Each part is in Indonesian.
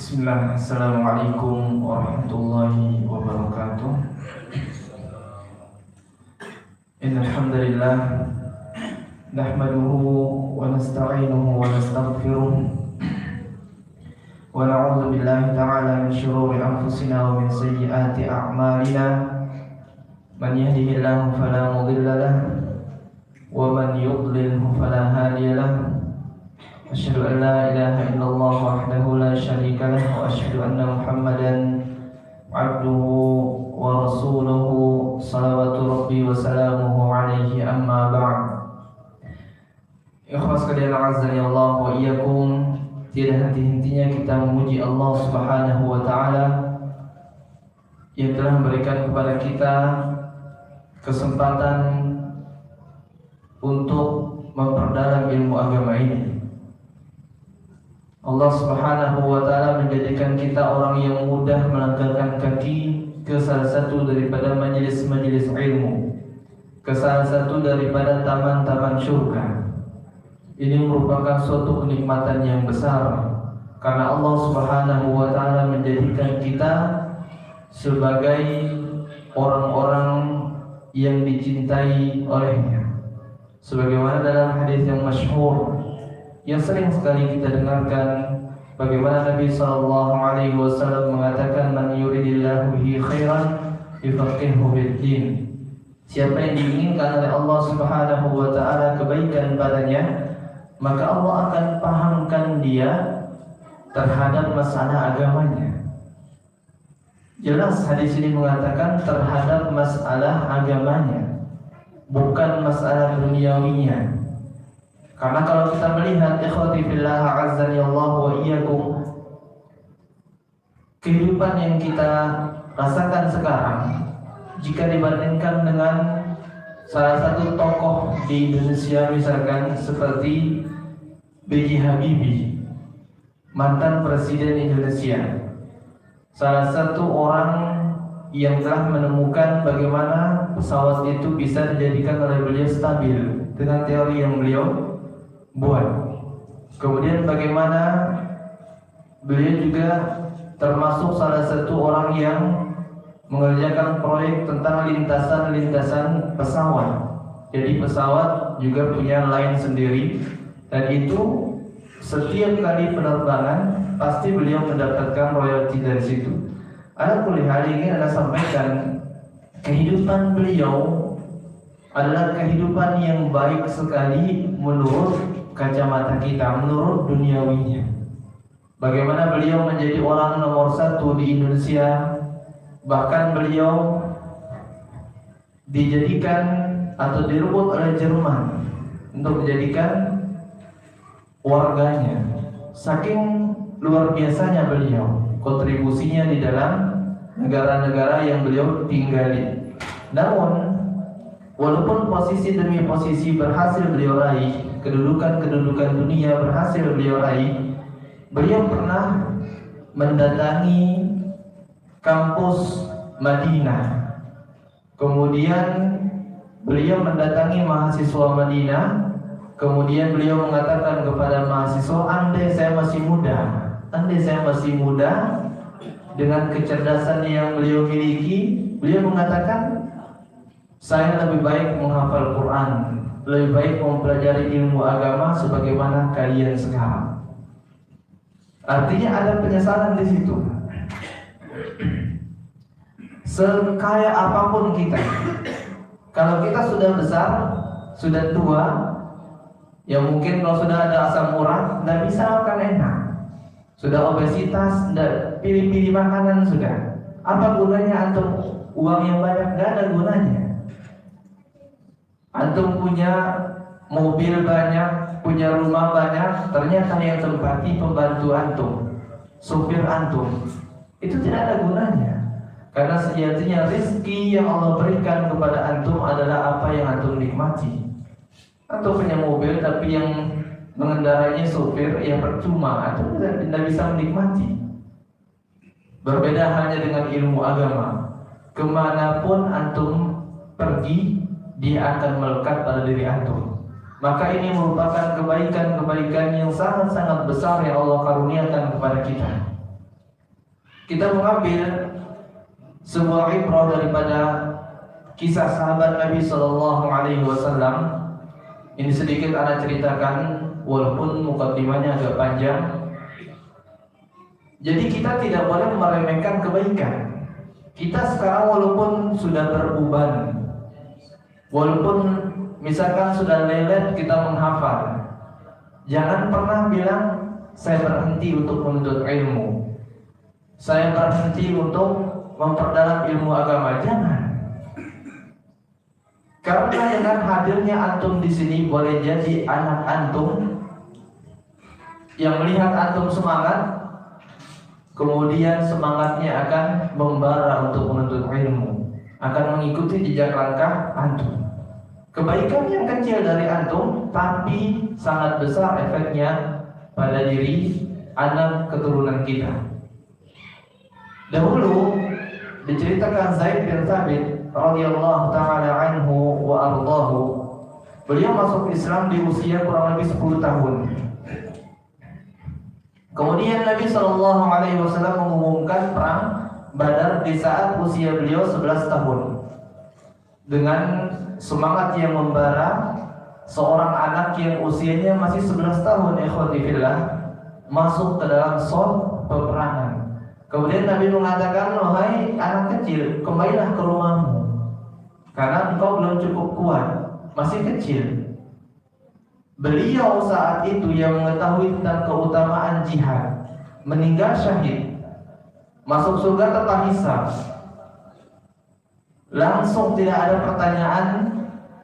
Bismillah, Assalamualaikum warahmatullahi wabarakatuh. Innal hamdalillah nahmaduhu wa nasta'inuhu wa nastaghfiruh wa na'udzu billahi ta'ala min shururi anfusina wa min sayyiati a'malina. Man yahdihillahu fala mudilla lahu wa man yudlilhu fala hadiya lahu. Asyhadu an la ilaha illallah wahdahu la syarika lah wa asyhadu anna Muhammadan abduhu wa rasuluhu salawatu rabbi wa salamuhu alaihi amma ba'd. Ikhwas sekalian azza ya Allah wa iyyakum, tiada henti-hentinya kita memuji Allah Subhanahu wa taala yang telah memberikan kepada kita kesempatan untuk memperdalam ilmu agama ini. Allah Subhanahu wa taala menjadikan kita orang yang mudah melangkahkan kaki ke salah satu daripada majelis-majelis ilmu, ke salah satu daripada taman-taman syurga. Ini merupakan suatu kenikmatan yang besar karena Allah Subhanahu wa taala menjadikan kita sebagai orang-orang yang dicintai olehnya. Sebagaimana dalam hadis yang masyhur yang sering sekali kita dengarkan, bagaimana Nabi SAW mengatakan, man yuridillahu bihi khairan yufaqihuhu fid-din. Siapa yang diinginkan oleh Allah Subhanahu wa taala kebaikan padanya, maka Allah akan pahamkan dia terhadap masalah agamanya. Jelas hadis ini mengatakan terhadap masalah agamanya, bukan masalah duniawinya. Karena kalau kita melihat ikhwati fillah azza ya Allah wa iyyakum, kehidupan yang kita rasakan sekarang jika dibandingkan dengan salah satu tokoh di Indonesia misalkan seperti B.J. Habibie, mantan presiden Indonesia, salah satu orang yang telah menemukan bagaimana pesawat itu bisa dijadikan oleh beliau stabil dengan teori yang beliau buat. Kemudian bagaimana beliau juga termasuk salah satu orang yang mengerjakan proyek tentang lintasan-lintasan pesawat. Jadi pesawat juga punya line sendiri, dan itu setiap kali penerbangan pasti beliau mendapatkan royalti dari situ. Ada kuliah ini Anda sampaikan, kehidupan beliau adalah kehidupan yang baik sekali menurut kacamata kita, menurut duniawinya. Bagaimana beliau menjadi orang nomor satu di Indonesia, bahkan beliau dijadikan atau direbut oleh Jerman untuk menjadikan warganya. Saking luar biasanya beliau kontribusinya di dalam negara-negara yang beliau tinggali. Namun walaupun posisi demi posisi berhasil beliau raih, kedudukan-kedudukan dunia berhasil beliau raih, beliau pernah mendatangi kampus Madinah. Kemudian beliau mendatangi mahasiswa Madinah. Kemudian beliau mengatakan kepada mahasiswa, andai saya masih muda, dengan kecerdasan yang beliau miliki, beliau mengatakan, saya lebih baik menghafal Quran, lebih baik mempelajari ilmu agama sebagaimana kalian sekarang. Artinya ada penyesalan di situ. Sekaya apapun kita, kalau kita sudah besar, sudah tua, ya mungkin kalau sudah ada asam urat, tidak bisa makan enak. Sudah obesitas, tidak pilih-pilih makanan sudah. Apa gunanya antum uang yang banyak? Tidak ada gunanya. Antum punya mobil banyak, punya rumah banyak, ternyata yang tempati pembantu antum, supir antum, itu tidak ada gunanya. Karena sejatinya rezeki yang Allah berikan kepada antum adalah apa yang antum nikmati. Antum punya mobil tapi yang mengendarainya supir, yang percuma, antum tidak bisa menikmati. Berbeda halnya dengan ilmu agama. Kemanapun antum pergi, dia akan melekat pada diri antum. Maka ini merupakan kebaikan-kebaikan yang sangat-sangat besar yang Allah karuniakan kepada kita. kita mengambil sebuah ibrah daripada kisah sahabat Nabi Sallallahu Alaihi Wasallam. Ini sedikit ana ceritakan, walaupun mukadimahnya agak panjang. Jadi kita tidak boleh meremehkan kebaikan. Kita sekarang walaupun sudah beruban, walaupun misalkan sudah lelet kita menghafal, jangan pernah bilang saya berhenti untuk menuntut ilmu, saya berhenti untuk memperdalam ilmu agama. Jangan. Karena dengan hadirnya antum di sini boleh jadi anak antum yang melihat antum semangat, kemudian semangatnya akan membara untuk menuntut ilmu, akan mengikuti jejak langkah antum. Kebaikan yang kecil dari antum, tapi sangat besar efeknya pada diri anak keturunan kita. Dahulu diceritakan Zaid bin Thabit radhiyallahu taala anhu wa ardahu. Beliau masuk Islam di usia kurang lebih 10 tahun. Kemudian Nabi Shallallahu Alaihi Wasallam mengumumkan perang Badar di saat usia beliau 11 tahun. Dengan semangat yang membara, seorang anak yang usianya masih 11 tahun, ikhwati fillah, masuk ke dalam shon peperangan. Kemudian Nabi mengatakan, wahai anak kecil, kembalilah ke rumahmu, karena engkau belum cukup kuat, masih kecil. Beliau saat itu yang mengetahui tentang keutamaan jihad, meninggal syahid, masuk surga tanpa hisab, langsung tidak ada pertanyaan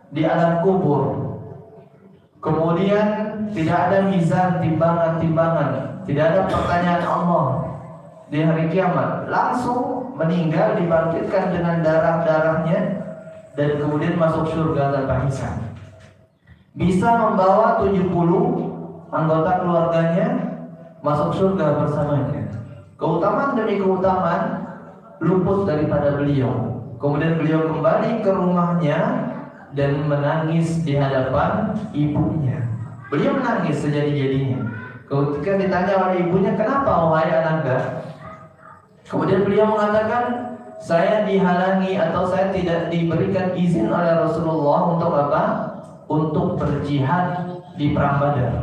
di alam kubur. Kemudian tidak ada mizan, timbangan-timbangan, tidak ada pertanyaan Allah di hari kiamat. Langsung meninggal, dibangkitkan dengan darah-darahnya, dan kemudian masuk surga tanpa hisab. Bisa membawa 70 anggota keluarganya masuk surga bersamanya. Keutamaan demi keutamaan luput daripada beliau. Kemudian beliau kembali ke rumahnya dan menangis di hadapan ibunya. Beliau menangis sejadi-jadinya. Ketika ditanya oleh ibunya, kenapa wahai anakku? Kemudian beliau mengatakan, saya dihalangi atau saya tidak diberikan izin oleh Rasulullah untuk apa? Untuk berjihad di perang Badar.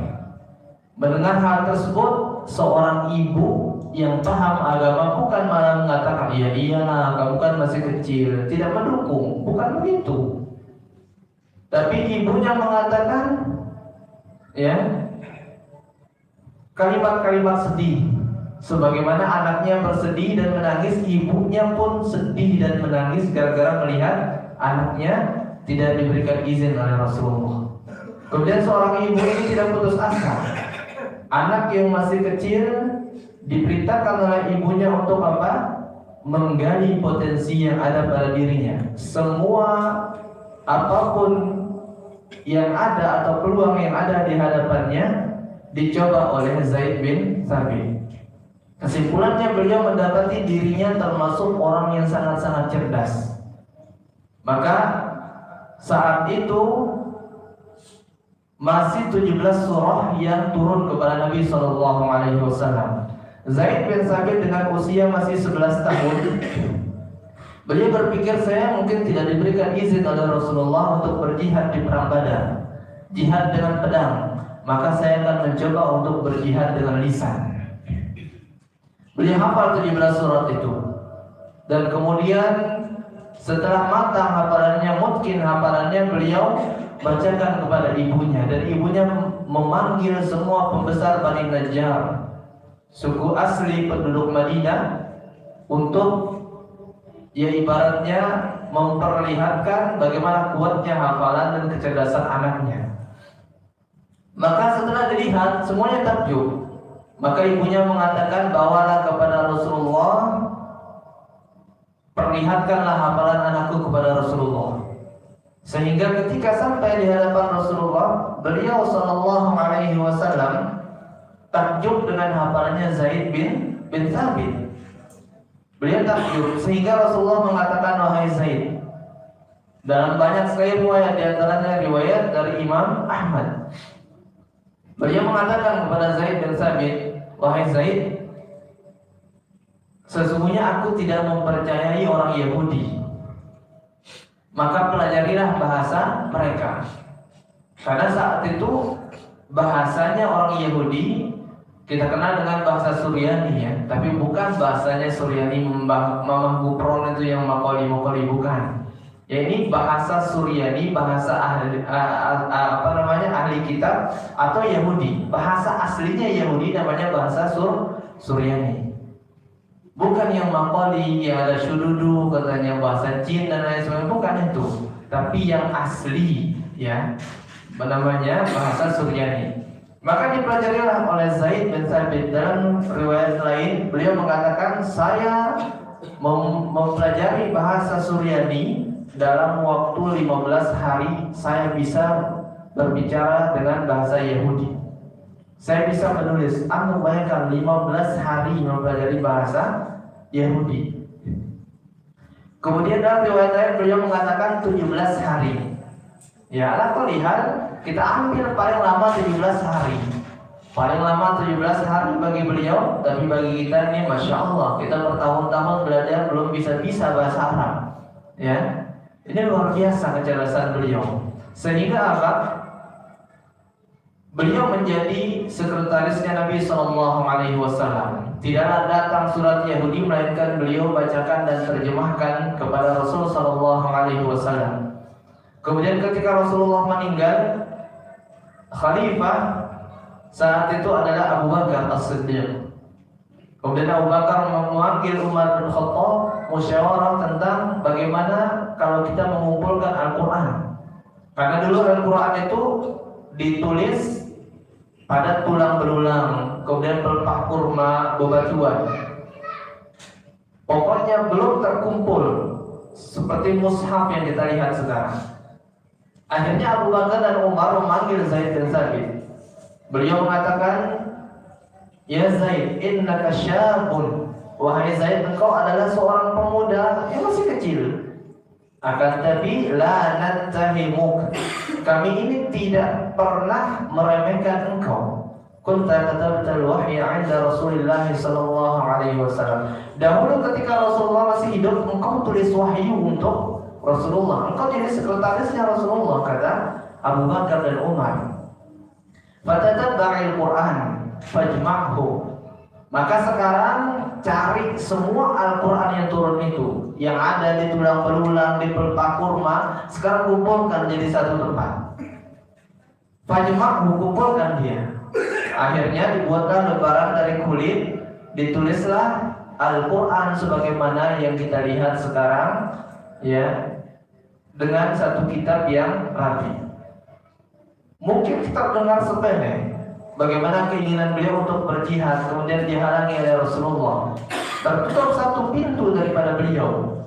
Mendengar hal tersebut, seorang ibu yang paham agama bukan malah mengatakan, iya iyalah kamu kan masih kecil, tidak mendukung, bukan begitu. Tapi ibunya mengatakan, ya, kalimat-kalimat sedih, sebagaimana anaknya bersedih dan menangis, ibunya pun sedih dan menangis gara-gara melihat anaknya tidak diberikan izin oleh Rasulullah. Kemudian seorang ibu ini tidak putus asa. Anak yang masih kecil diperintahkan oleh ibunya untuk apa? Menggali potensi yang ada pada dirinya. Semua apapun yang ada atau peluang yang ada di hadapannya dicoba oleh Zaid bin Thabit. Kesimpulannya beliau mendapati dirinya termasuk orang yang sangat-sangat cerdas. Maka saat itu masih 17 surah yang turun kepada Nabi Sallallahu Alaihi Wasallam. Zaid bin Thabit dengan usia masih 11 tahun, beliau berpikir saya mungkin tidak diberikan izin oleh Rasulullah untuk berjihad di perang Badar, jihad dengan pedang, maka saya akan mencoba untuk berjihad dengan lisan. Beliau hafal 17 surat itu, dan kemudian setelah matang hafalannya, mungkin hafalannya, beliau bacakan kepada ibunya, dan ibunya memanggil semua pembesar Bani Najjar, suku asli penduduk Madinah, untuk ya ibaratnya memperlihatkan bagaimana kuatnya hafalan dan kecerdasan anaknya. Maka setelah dilihat semuanya takjub. Maka ibunya mengatakan, bawalah kepada Rasulullah, perlihatkanlah hafalan anakku kepada Rasulullah. Sehingga ketika sampai di hadapan Rasulullah, beliau Sallallahu Alaihi Wasallam takjub dengan hafalannya Zaid bin Thabit. Beliau takjub sehingga Rasulullah mengatakan, wahai Zaid. Dalam banyak sekali riwayat, di antaranya riwayat dari Imam Ahmad, beliau mengatakan kepada Zaid bin Thabit, wahai Zaid, sesungguhnya aku tidak mempercayai orang Yahudi. Maka pelajarilah bahasa mereka. Karena saat itu bahasanya orang Yahudi kita kenal dengan bahasa Suryani ya, tapi bukan bahasanya Suryani Mamah Gupron itu yang makoli bukan. Ya ini bahasa Suryani, bahasa ahli ahli kitab atau Yahudi. Bahasa aslinya Yahudi namanya bahasa Suryani. Bukan yang makoli yang ada syududu katanya bahasa Jin dan lain sebagainya, bukan itu. Tapi yang asli ya namanya bahasa Suryani. Maka dipelajarilah oleh Zaid bin Thabit. Dalam riwayat lain beliau mengatakan, saya mempelajari bahasa Suryani dalam waktu 15 hari saya bisa berbicara dengan bahasa Yahudi. Saya bisa menulis. Anda bayangkan 15 hari mempelajari bahasa Yahudi. Kemudian dalam riwayat lain beliau mengatakan 17 hari. Ya, ala lihat kita ambil paling lama 17 hari. Paling lama 17 hari bagi beliau, tapi bagi kita ini Masya Allah, kita bertahun-tahun belajar belum bisa bahasa Arab. Ya, ini luar biasa kecerdasan beliau. Sehingga apa? Beliau menjadi sekretarisnya Nabi SAW. Tidaklah datang surat Yahudi melainkan beliau bacakan dan terjemahkan kepada Rasul SAW. Kemudian ketika Rasulullah meninggal, khalifah saat itu adalah Abu Bakar As-Siddiq. Kemudian Abu Bakar memanggil Umar bin Khattab musyawarah tentang bagaimana kalau kita mengumpulkan Al-Quran. Karena dulu Al-Quran itu ditulis pada tulang belulang, kemudian pelepah kurma, bebatuan. Pokoknya belum terkumpul seperti mushaf yang kita lihat sekarang. Akhirnya Abu Bakar dan Umar memanggil Zaid bin Thabit. Beliau mengatakan, ya Zaid, innaka syabun. Wahai Zaid, engkau adalah seorang pemuda yang masih kecil. Akan tetapi la nattahimuk. Kami ini tidak pernah meremehkan engkau. Kunta katabtal wahya 'inda Rasulillah sallallahu alaihi wasallam. Dahulu ketika Rasulullah masih hidup, engkau tulis wahyu untuk Rasulullah. Engkau jadi sekretarisnya Rasulullah, kata Abu Bakar dan Umar. Fatatabba'il Quran fajma'hu. Maka sekarang cari semua Al-Quran yang turun itu, yang ada di tulang belulang, di pelepah kurma, sekarang kumpulkan jadi satu tempat. Fajma'hu, kumpulkan dia. Akhirnya dibuatlah lembaran dari kulit, ditulislah Al-Quran sebagaimana yang kita lihat sekarang, ya, dengan satu kitab yang rapi. Mungkin kita dengar sepele bagaimana keinginan beliau untuk berjihad, kemudian dihalangi oleh Rasulullah. Tertutup satu pintu daripada beliau.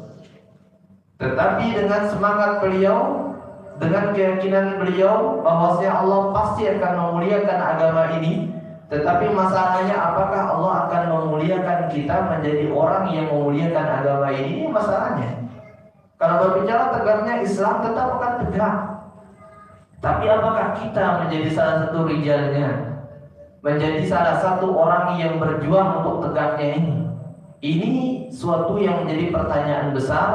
Tetapi dengan semangat beliau, dengan keyakinan beliau bahwasanya Allah pasti akan memuliakan agama ini. Tetapi masalahnya apakah Allah akan memuliakan kita menjadi orang yang memuliakan agama ini? Ini masalahnya. Kalau berbicara tegaknya Islam tetap akan tegak. Tapi apakah kita menjadi salah satu rijalnya? Menjadi salah satu orang yang berjuang untuk tegaknya ini? Ini suatu yang menjadi pertanyaan besar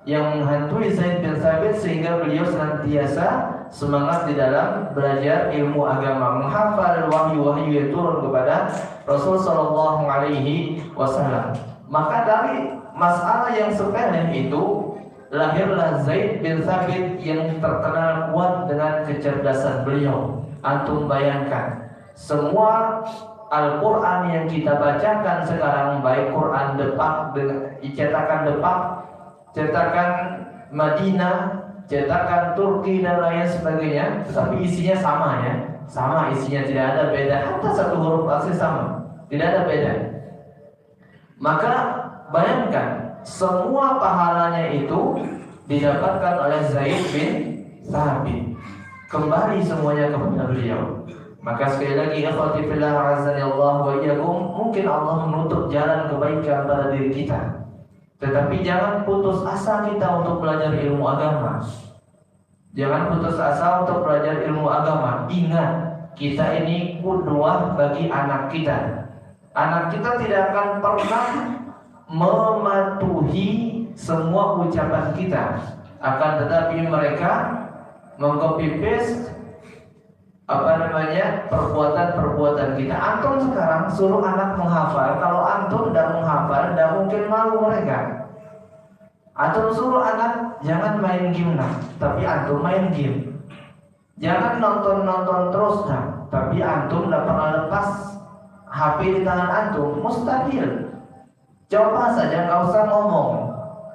yang menghantui Zaid bin Thabit sehingga beliau senantiasa semangat di dalam belajar ilmu agama, menghafal wahyu-wahyu yang turun kepada Rasul sallallahu alaihi wasallam. Maka dari masalah yang sepele itu lahirlah Zaid bin Thabit yang terkenal kuat dengan kecerdasan beliau. Antum bayangkan, semua Al-Quran yang kita bacakan sekarang, baik Quran Depak, cetakan Madinah, cetakan Turki dan lain sebagainya, tetapi isinya sama ya, sama isinya, tidak ada beda, hatta satu huruf asli sama, tidak ada beda. Maka bayangkan, semua pahalanya itu didapatkan oleh Zaid bin Thabit. Kembali semuanya kepada beliau. Maka sekali lagi, ikhwati fillah azanillahu wa iyyakum, mungkin Allah menutup jalan kebaikan pada diri kita. Tetapi jangan putus asa kita untuk belajar ilmu agama. Jangan putus asa untuk belajar ilmu agama. Ingat, kita ini qudwah bagi anak kita. Anak kita tidak akan pernah mematuhi semua ucapan kita, akan tetapi mereka mengcopy paste perbuatan-perbuatan kita. Antum sekarang suruh anak menghafal, kalau antum tidak menghafal, tidak mungkin malu mereka. Antum suruh anak jangan main game nah, tapi antum main game. Jangan nonton terus nah, tapi antum tidak pernah lepas HP di tangan antum. Mustahil. Coba saja, nggak usah ngomong.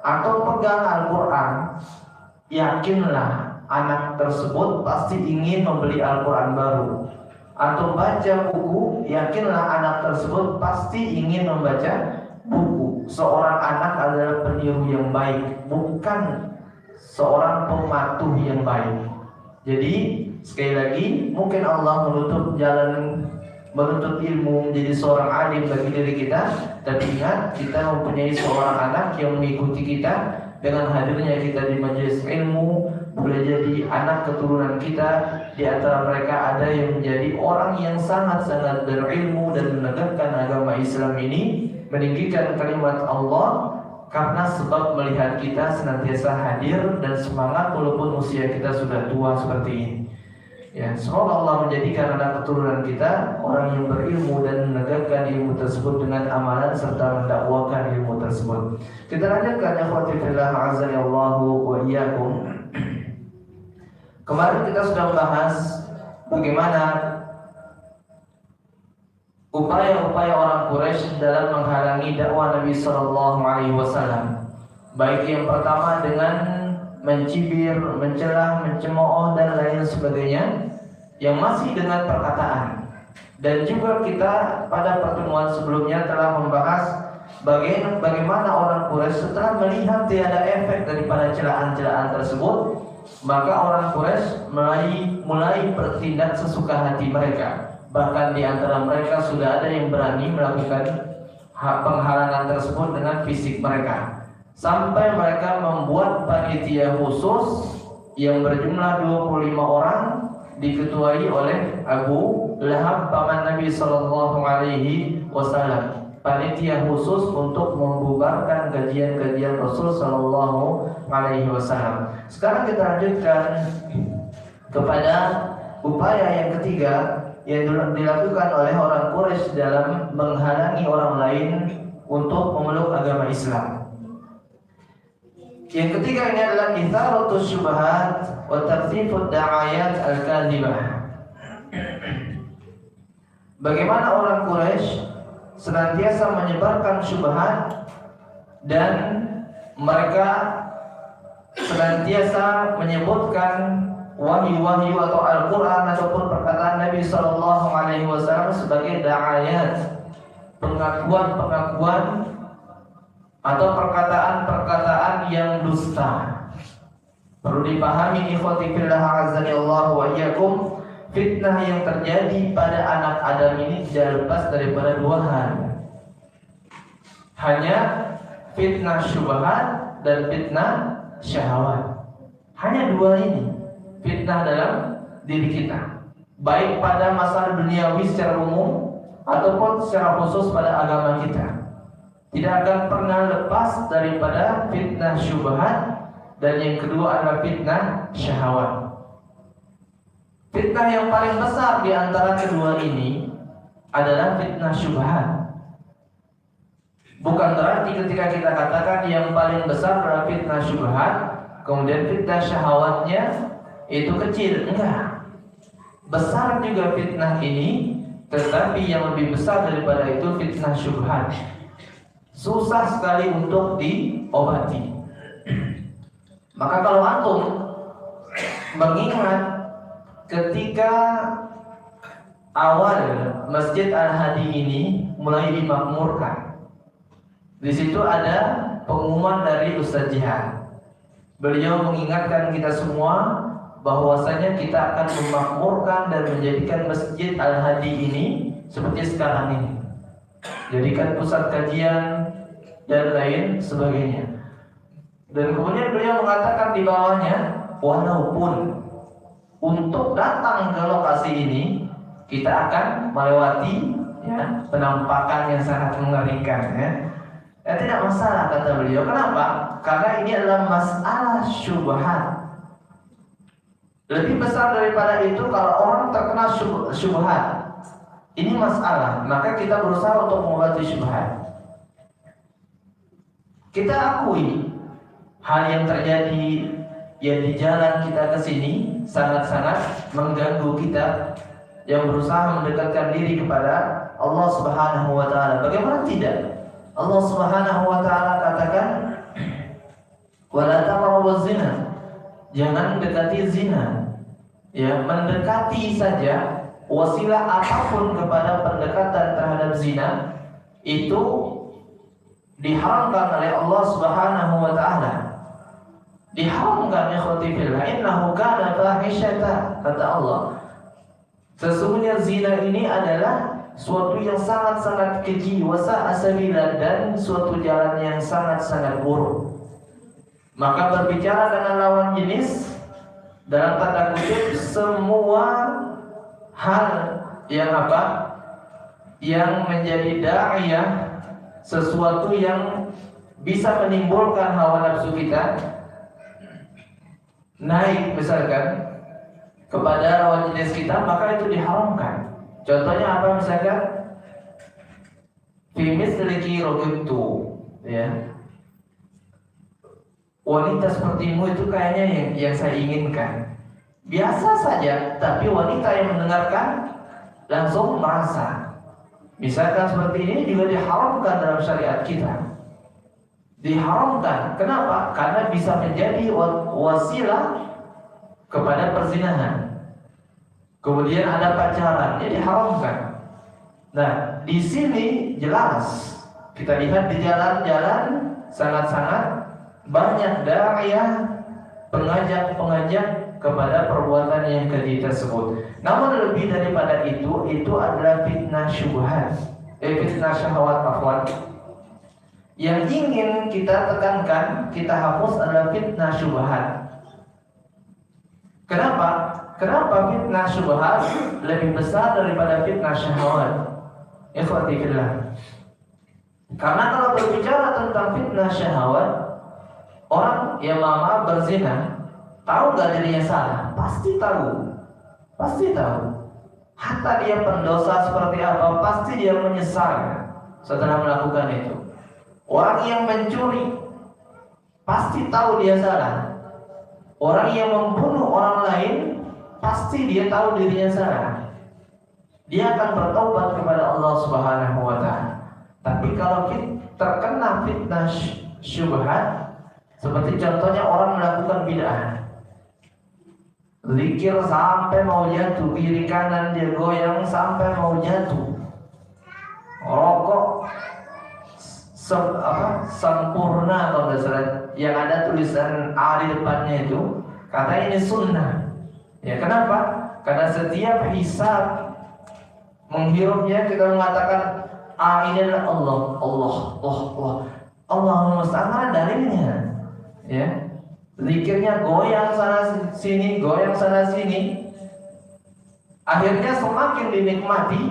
Antum pegang Al-Quran, yakinlah anak tersebut pasti ingin membeli Al-Quran baru. Antum baca buku, yakinlah anak tersebut pasti ingin membaca buku. Seorang anak adalah peniru yang baik, bukan seorang pematuh yang baik. Jadi sekali lagi, mungkin Allah menuntut ilmu menjadi seorang alim bagi diri kita, tapi ingat kita mempunyai seorang anak yang mengikuti kita. Dengan hadirnya kita di majelis ilmu, boleh jadi anak keturunan kita, di antara mereka ada yang menjadi orang yang sangat-sangat berilmu dan menegakkan agama Islam ini, meninggikan kalimat Allah, karena sebab melihat kita senantiasa hadir dan semangat walaupun usia kita sudah tua seperti ini. Ya, semoga Allah menjadikan anak keturunan kita orang yang berilmu dan menegakkan ilmu tersebut dengan amalan serta mendakwakan ilmu tersebut. Kita lanjutkan ikhwati fillah azza Allahu wa iyyakum. Kemarin kita sudah membahas bagaimana upaya-upaya orang Quraisy dalam menghalangi dakwah Nabi sallallahu alaihi wasallam. Baik yang pertama dengan mencibir, mencela, mencemooh dan lain sebagainya, yang masih dengan perkataan. Dan juga kita pada pertemuan sebelumnya telah membahas bagaimana orang Quraisy setelah melihat tiada efek daripada celaan-celaan tersebut, maka orang Quraisy mulai bertindak sesuka hati mereka. Bahkan di antara mereka sudah ada yang berani melakukan penghalangan tersebut dengan fisik mereka. Sampai mereka membuat panitia khusus yang berjumlah 25 orang, diketuai oleh Abu Lahab paman Nabi sallallahu alaihi wasallam. Panitia khusus untuk membubarkan kajian-kajian Rasul sallallahu alaihi wasallam. Sekarang kita lanjutkan kepada upaya yang ketiga yang dilakukan oleh orang Quraisy dalam menghalangi orang lain untuk memeluk agama Islam. Yang ketiga ini adalah itharatus syubhat wa tartifud da'ayat al-kadhibah. Bagaimana orang Quraisy senantiasa menyebarkan syubhat dan mereka senantiasa menyebutkan wahyu-wahyu atau Al-Quran ataupun perkataan Nabi sallallahu alaihi wasallam sebagai da'ayat, pengakuan-pengakuan atau perkataan-perkataan yang dusta. Perlu dipahami ikhwati fillah azanillahu wa iyyakum, fitnah yang terjadi pada anak Adam ini tidak lepas daripada dua hal. Hanya fitnah syubhat dan fitnah syahwat. Hanya dua ini fitnah dalam diri kita, baik pada masalah duniawi secara umum ataupun secara khusus pada agama kita. Tidak akan pernah lepas daripada fitnah syubhat, dan yang kedua adalah fitnah syahwat. Fitnah yang paling besar di antara kedua ini adalah fitnah syubhat. Bukan berarti ketika kita katakan yang paling besar adalah fitnah syubhat, kemudian fitnah syahwatnya itu kecil. Enggak. Besar juga fitnah ini, tetapi yang lebih besar daripada itu fitnah syubhat. Susah sekali untuk diobati. Maka kalau antum mengingat ketika awal Masjid Al-Hadi ini mulai dimakmurkan, di situ ada pengumuman dari Ustaz Jihad. Beliau mengingatkan kita semua bahwasanya kita akan memakmurkan dan menjadikan Masjid Al-Hadi ini seperti sekarang ini, jadikan pusat kajian dan lain sebagainya. Dan kemudian beliau mengatakan di bawahnya, walaupun untuk datang ke lokasi ini kita akan melewati penampakan yang sangat mengerikan. Ya tidak masalah kata beliau. Kenapa? Karena ini adalah masalah syubhat. Lebih besar daripada itu kalau orang terkena syubhat. Ini masalah, maka kita berusaha untuk mengobati syubhat. Kita akui hal yang terjadi yang di jalan kita ke sini sangat-sangat mengganggu kita yang berusaha mendekatkan diri kepada Allah Subhanahu wa taala. Bagaimana tidak? Allah Subhanahu wa taala katakan wala taqrabuz zina. Jangan mendekati zina. Ya, mendekati saja wasilah apapun kepada pendekatan terhadap zina itu diharamkan oleh Allah Subhanahu wa taala. Diharamkan ikhwati fillah, innahu kana fahishata, kata Allah. Sesungguhnya zina ini adalah suatu yang sangat-sangat keji, wasa asabila, dan suatu jalan yang sangat-sangat buruk. Maka berbicara dengan lawan jenis dalam tanda kutip semua hal yang apa? Yang menjadi da'iyah, sesuatu yang bisa menimbulkan hawa nafsu kita naik misalkan kepada lawan jenis kita, maka itu diharamkan. Contohnya apa misalkan? Fimis deliki rogibtu, ya. Wanita sepertimu itu kayaknya yang saya inginkan. Biasa saja, tapi wanita yang mendengarkan langsung merasa. Misalkan seperti ini juga diharamkan dalam syariat kita. Diharamkan. Kenapa? Karena bisa menjadi wasilah kepada perzinahan. Kemudian ada pacaran, jadi diharamkan. Nah, di sini jelas kita lihat di jalan-jalan sangat-sangat banyak da'iyah, pengajak kepada perbuatan yang keji tersebut. Namun lebih daripada itu adalah fitnah syubhat, fitnah syahwat afwan. Yang ingin kita tekankan, kita hapus adalah fitnah syubhat. Kenapa? Kenapa fitnah syubhat lebih besar daripada fitnah syahwat? Ikhwati fillah. Karena kalau berbicara tentang fitnah syahwat, orang yang lama berzina, tahu gak dirinya salah? Pasti tahu. Pasti tahu. Hatta dia pendosa seperti apa, pasti dia menyesal setelah melakukan itu. Orang yang mencuri, pasti tahu dia salah. Orang yang membunuh orang lain, pasti dia tahu dirinya salah. Dia akan bertobat kepada Allah Subhanahu wa taala. Tapi kalau terkena fitnah syubhat, seperti contohnya orang melakukan bid'ah, zikir sampai mau jatuh, kiri kanan dia goyang sampai mau jatuh, rokok sempurna kalau tidak salah, yang ada tulisan A di depannya itu, kata ini sunnah. Ya kenapa? Karena setiap hisab menghirupnya kita mengatakan A ini adalah Allah. Allahumma musta'an dalilnya. Ya, zikirnya goyang sana sini, akhirnya semakin dinikmati.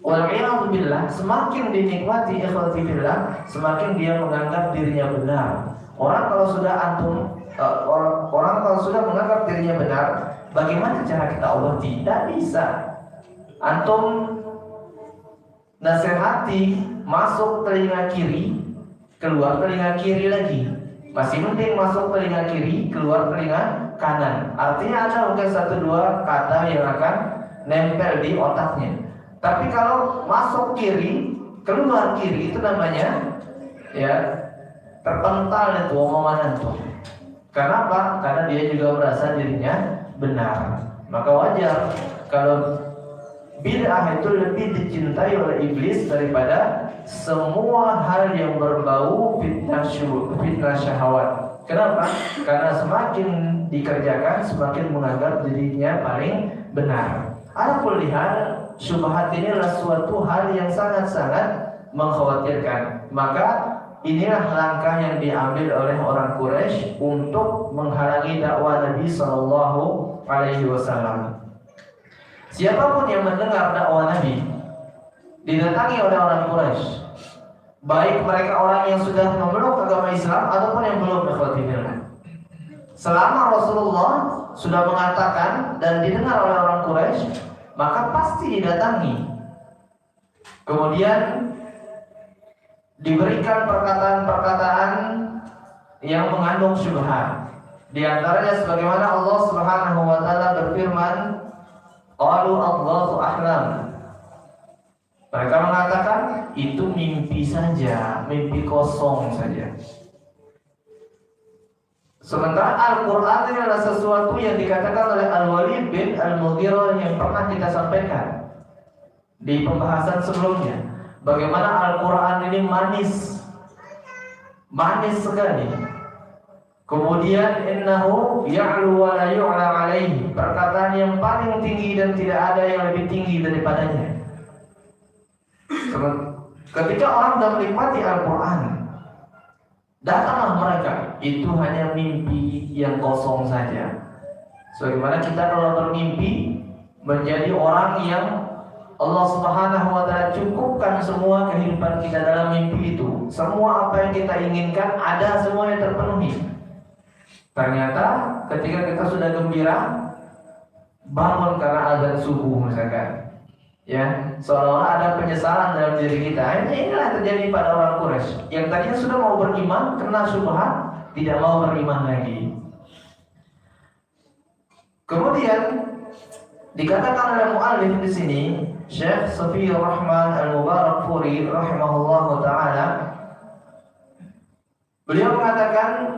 Wal'iyadzubillah, semakin dinikmati ikhwati fillah, semakin dia menganggap dirinya benar. Orang kalau sudah menganggap dirinya benar, bagaimana cara kita obati? Tidak bisa. Antum nasihati masuk telinga kiri, keluar telinga kiri lagi. Masih mending masuk telinga kiri, keluar telinga kanan. Artinya ada mungkin 1-2 kata yang akan nempel di otaknya. Tapi kalau masuk kiri, keluar kiri, itu namanya ya terpental itu omongan itu. Kenapa? Karena dia juga merasa dirinya benar. Maka wajar kalau bid'ah itu lebih dicintai oleh iblis daripada semua hal yang berbau fitnah syahwat. Kenapa? Karena semakin dikerjakan, semakin menganggap dirinya paling benar. Adapun lihat, syubhat ini adalah suatu hal yang sangat-sangat mengkhawatirkan. Maka inilah langkah yang diambil oleh orang Quraisy untuk menghalangi dakwah Nabi Shallallahu Alaihi Wasallam. Siapapun yang mendengar dakwah Nabi didatangi oleh orang Quraisy, baik mereka orang yang sudah memeluk agama Islam ataupun yang belum, selama Rasulullah sudah mengatakan dan didengar oleh orang Quraisy, maka pasti didatangi. Kemudian diberikan perkataan-perkataan yang mengandung syubhat. Di antaranya sebagaimana Allah Subhanahu wa taala berfirman, qalu Allahu ahlam. Mereka mengatakan itu mimpi saja, mimpi kosong saja. Sementara Al-Quran ini adalah sesuatu yang dikatakan oleh Al-Walid bin Al-Mughirah yang pernah kita sampaikan di pembahasan sebelumnya. Bagaimana Al-Quran ini manis sekali. Kemudian innahu ya'lu wa la yu'la alaihi, perkataan yang paling tinggi dan tidak ada yang lebih tinggi daripadanya. Ketika orang sudah menikmati Al-Quran, datanglah mereka, itu hanya mimpi yang kosong saja. Sebagaimana kita kalau bermimpi menjadi orang yang Allah Subhanahu wa taala cukupkan semua kehidupan kita dalam mimpi itu. Semua apa yang kita inginkan ada, semuanya terpenuhi. Ternyata ketika kita sudah gembira, bangun karena azan subuh misalkan, ya, seolah-olah ada penyesalan dalam diri kita. Inilah terjadi pada orang Quraisy yang tadinya sudah mau beriman, kena syubhat, tidak mau beriman lagi. Kemudian dikatakan oleh muallif di sini, Syekh Safiyur Rahman Al-Mubarakfuri rahimahullahu taala, beliau mengatakan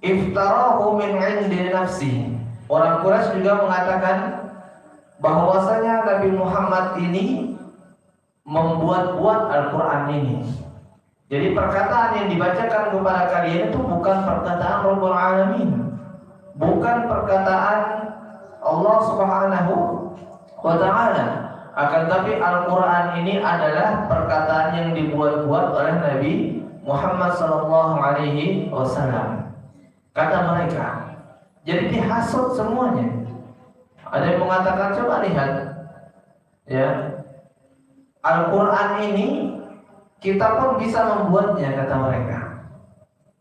iftarahu min 'indi nafsi. Orang Quraisy juga mengatakan bahwasanya Nabi Muhammad ini membuat-buat Al-Quran ini. Jadi perkataan yang dibacakan kepada kalian itu bukan perkataan Rabbul Alamin, bukan perkataan Allah Subhanahu wa ta'ala, akan tapi Al-Quran ini adalah perkataan yang dibuat-buat oleh Nabi Muhammad sallallahu alaihi wasallam, kata mereka. Jadi dihasut semuanya. Ada yang mengatakan, coba lihat, ya, Al-Quran ini kita pun bisa membuatnya, kata mereka.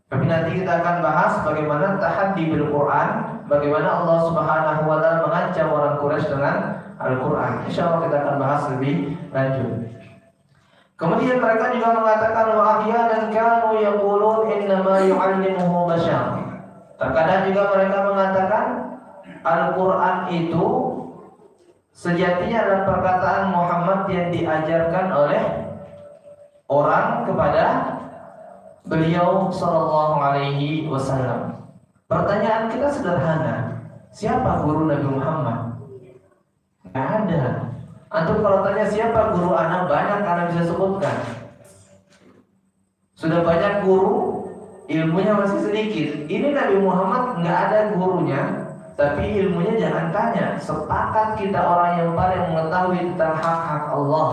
Tapi nanti kita akan bahas bagaimana tahaddi bil Quran, bagaimana Allah Subhanahu wa taala mengancam orang Quraisy dengan Al-Quran. Insyaallah kita akan bahas lebih lanjut. Kemudian mereka juga mengatakan wa ahyanan kanu yaqulun innama yu'allimuhu bashar. Terkadang juga mereka mengatakan Al-Quran itu sejatinya adalah perkataan Muhammad yang diajarkan oleh orang kepada beliau sallallahu alaihi wasallam. Pertanyaan kita sederhana, siapa guru Nabi Muhammad? Tidak ada. Antum kalau tanya siapa guru anak, banyak anak bisa sebutkan. Sudah banyak guru, ilmunya masih sedikit. Ini Nabi Muhammad nggak ada gurunya, tapi ilmunya jangan tanya. Sepakat kita orang yang paling mengetahui tentang hak-hak Allah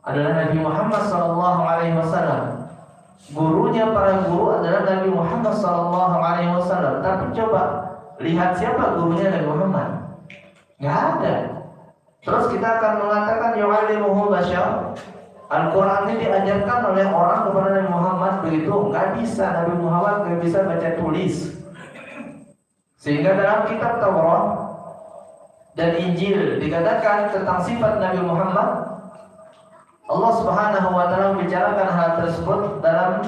adalah Nabi Muhammad SAW. Gurunya para guru adalah Nabi Muhammad SAW. Tapi coba lihat siapa gurunya Nabi Muhammad? Nggak ada. Terus kita akan mengatakan yu'allimuhu bashar. Al-Quran ini diajarkan oleh orang kepada Nabi Muhammad, begitu? Nggak bisa. Nabi Muhammad nggak bisa baca tulis. Sehingga dalam kitab Taurat dan Injil dikatakan tentang sifat Nabi Muhammad, Allah Subhanahu wa taala membicarakan hal tersebut dalam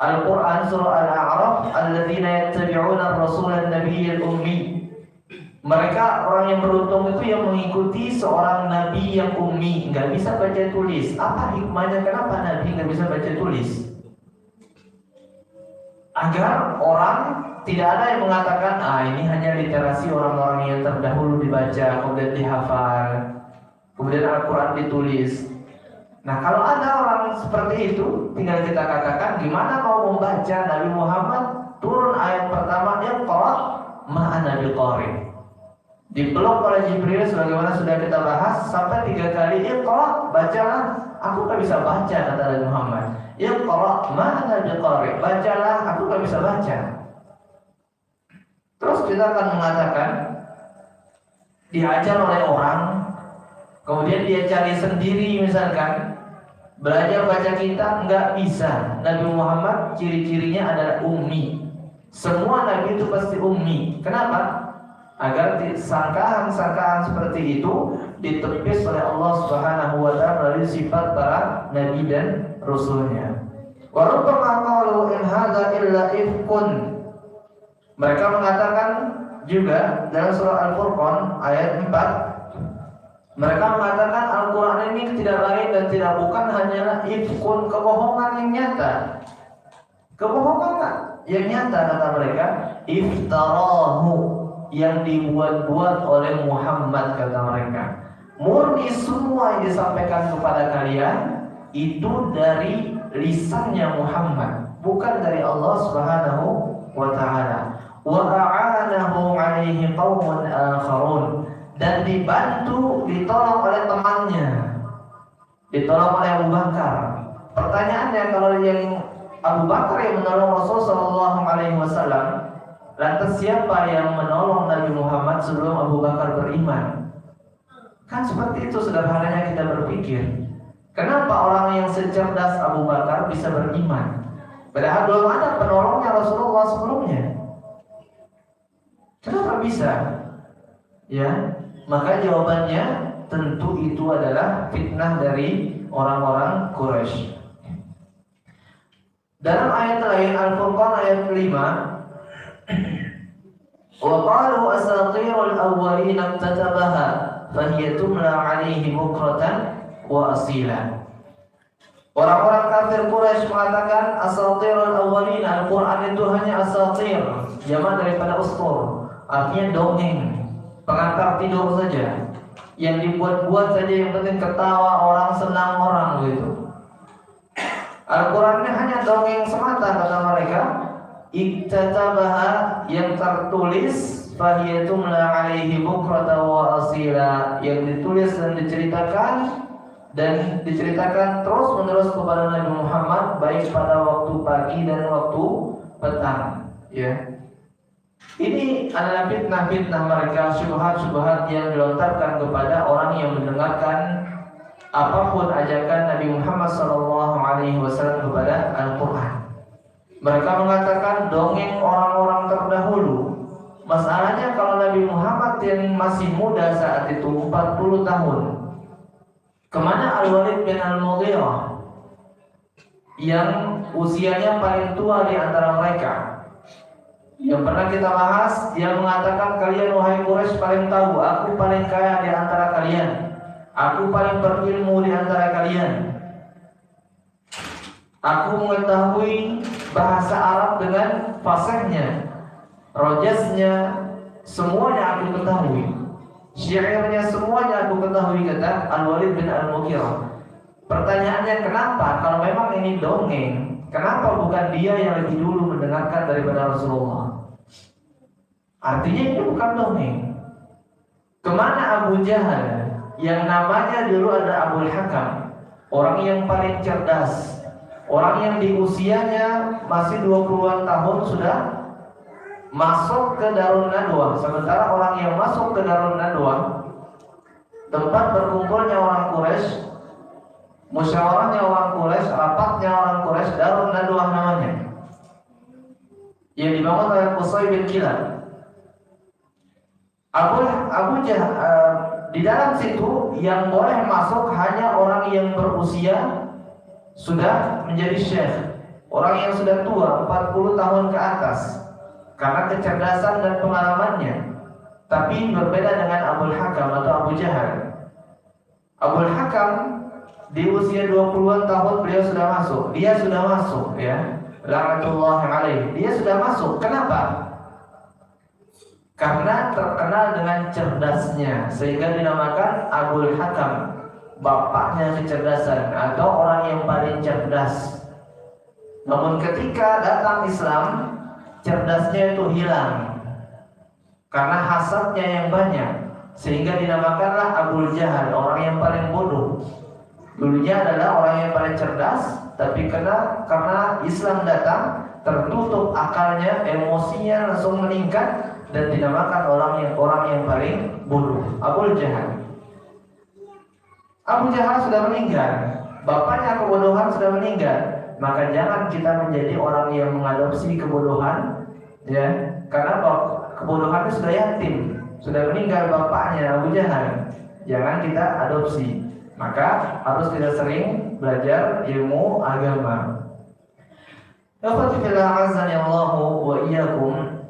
Al-Quran surah Al-A'raf, alladzina yattabi'una ar-rasula an-nabiyyal ummi. Mereka orang yang beruntung itu yang mengikuti seorang nabi yang ummi, nggak bisa baca tulis. Apa hikmahnya? Kenapa nabi nggak bisa baca tulis? Agar orang tidak ada yang mengatakan, ini hanya literasi orang-orang yang terdahulu dibaca, kemudian dihafal, kemudian Al-Quran ditulis. Nah, kalau ada orang seperti itu, tinggal kita katakan, gimana mau membaca Nabi Muhammad turun ayat pertama, Iqra ma'ana biqari. Dipeluk oleh Jibril sebagaimana sudah kita bahas sampai 3 kali, Iqra, bacalah. Aku tak bisa baca, kata Nabi Muhammad. Iqra ma'ana biqari, bacalah, aku tak bisa baca. Terus kita akan mengatakan diajar oleh orang, kemudian dia cari sendiri misalkan Belajar baca kitab nggak bisa. Nabi Muhammad ciri-cirinya adalah ummi. Semua nabi itu pasti ummi. Kenapa? Agar sangkaan-sangkaan seperti itu ditepis oleh Allah Subhanahu wa taala melalui sifat para nabi dan rasulnya. Wa rubbama qalu in hadza illa ifkun. Mereka mengatakan juga dalam surah Al-Furqan ayat 4, mereka mengatakan Al-Qur'an ini tidak lain dan tidak bukan hanyalah ifkun, kebohongan yang nyata. Kebohongan yang nyata kata mereka, iftarahu, yang dibuat-buat oleh Muhammad kata mereka. Murni semua yang disampaikan kepada kalian itu dari lisannya Muhammad, bukan dari Allah Subhanahu wa taala. Wa a'anahu 'alaihi qaumun akharun, dan dibantu, ditolong oleh temannya, ditolong oleh Abu Bakar. Pertanyaannya, kalau yang Abu Bakar yang menolong Rasul sallallahu alaihi wasallam, lantas siapa yang menolong Nabi Muhammad sebelum Abu Bakar beriman? Kan seperti itu sederhananya kita berpikir. Kenapa orang yang secerdas Abu Bakar bisa beriman? Padahal belum ada penolongnya Rasulullah sebelumnya. Kenapa bisa? Ya, maka jawabannya tentu itu adalah fitnah dari orang-orang Quraisy. Dalam ayat lain Al-Furqan ayat 5, wa qalu asatirul awwalin iktatabaha fahiya tumla 'alaihi bukratan wa asila. Orang-orang kafir Quraisy mengatakan asatirul awwalin, Al-Qur'an itu hanya asatir, jamak daripada ustur, artinya dongeng, pengantar tidur saja, yang dibuat-buat saja, yang penting ketawa orang, senang orang gitu. Al-Quran ini hanya dongeng semata kata mereka. Iktatabaha, yang tertulis, fahiyatumla 'alaihi bukratan wa asila, yang ditulis dan diceritakan terus menerus kepada Nabi Muhammad, baik pada waktu pagi dan waktu petang. Ya, ini adalah fitnah-fitnah mereka, syubhat-syubhat yang dilontarkan kepada orang yang mendengarkan apapun ajakan Nabi Muhammad SAW kepada Al-Quran. Mereka mengatakan dongeng orang-orang terdahulu. Masalahnya kalau Nabi Muhammad yang masih muda saat itu 40 tahun, kemana Al-Walid bin Al-Mughirah yang usianya paling tua di antara mereka? Yang pernah kita bahas, dia mengatakan, kalian wahai Quraisy paling tahu, aku paling kaya di antara kalian, aku paling berilmu di antara kalian, aku mengetahui bahasa Arab dengan fasihnya, rojasnya, semuanya aku ketahui, syairnya semuanya aku ketahui, kata Al-Walid bin Al-Mughirah. Pertanyaannya, kenapa kalau memang ini dongeng, kenapa bukan dia yang lebih dulu mendengarkan daripada Rasulullah? Artinya ini bukan dongeng. Kemana Abu Jahal yang namanya dulu ada Abul Hakam, orang yang paling cerdas, orang yang di usianya masih 20-an tahun sudah masuk ke Darun Nadwa, sementara orang yang masuk ke Darun Nadwa, tempat berkumpulnya orang Quraisy, musyawarahnya orang Quraisy, rapatnya orang Quraisy, Darun Nadwa namanya, yang dibangun oleh Qusay bin Kilab. Abu Jahal di dalam situ yang boleh masuk hanya orang yang berusia sudah menjadi syekh, orang yang sudah tua 40 tahun ke atas, karena kecerdasan dan pengalamannya. Tapi berbeda dengan Abul Hakam atau Abu Jahal. Abul Hakam di usia 20-an tahun beliau sudah masuk. Dia sudah masuk, ya. La'natullahi alaih. Dia sudah masuk. Kenapa? Karena terkenal dengan cerdasnya, sehingga dinamakan Abul Hakam, bapaknya kecerdasan atau orang yang paling cerdas. Namun ketika datang Islam, cerdasnya itu hilang karena hasadnya yang banyak, sehingga dinamakanlah Abul Jahal, orang yang paling bodoh. Dulunya adalah orang yang paling cerdas, tapi karena Islam datang, tertutup akalnya, emosinya langsung meningkat, dan dinamakan orang yang paling bodoh, Abul Jahal. Abu Jahal sudah meninggal. bapaknya kebodohan sudah meninggal, maka jangan kita menjadi orang yang mengadopsi kebodohan, ya, karena kebodohan itu sudah yatim, sudah meninggal bapaknya Abu Jahal. Jangan kita adopsi. Maka harus kita sering belajar ilmu agama. Ikhwati fillah azani Allahu wa iyyakum.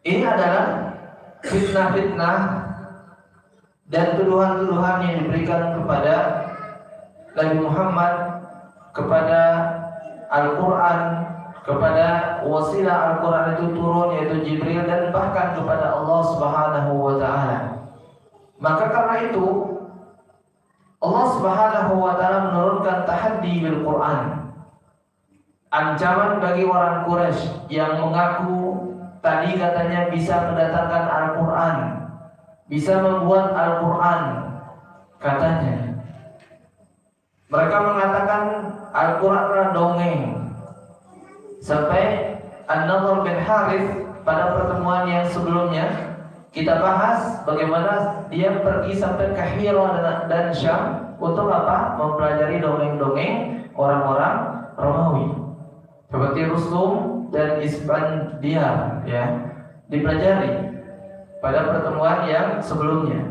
Ini adalah fitnah-fitnah dan tuduhan-tuduhan yang diberikan kepada Nabi Muhammad, kepada Al-Quran, kepada wasilah Al-Quran itu turun yaitu Jibril, dan bahkan kepada Allah Subhanahu wa Ta'ala. Maka karena itu Allah Subhanahu wa Ta'ala menurunkan tahaddi bil Quran, ancaman bagi orang Quraisy yang mengaku tadi katanya bisa mendatangkan Al-Quran, bisa membuat Al-Quran katanya. Mereka mengatakan Al-Quran adalah dongeng. Sampai An-Nadhr bin Harith pada pertemuan yang sebelumnya kita bahas bagaimana dia pergi sampai ke Hira dan Syam untuk apa? Mempelajari dongeng-dongeng orang-orang Romawi seperti Rustum dan Isfandiar, ya, dipelajari pada pertemuan yang sebelumnya.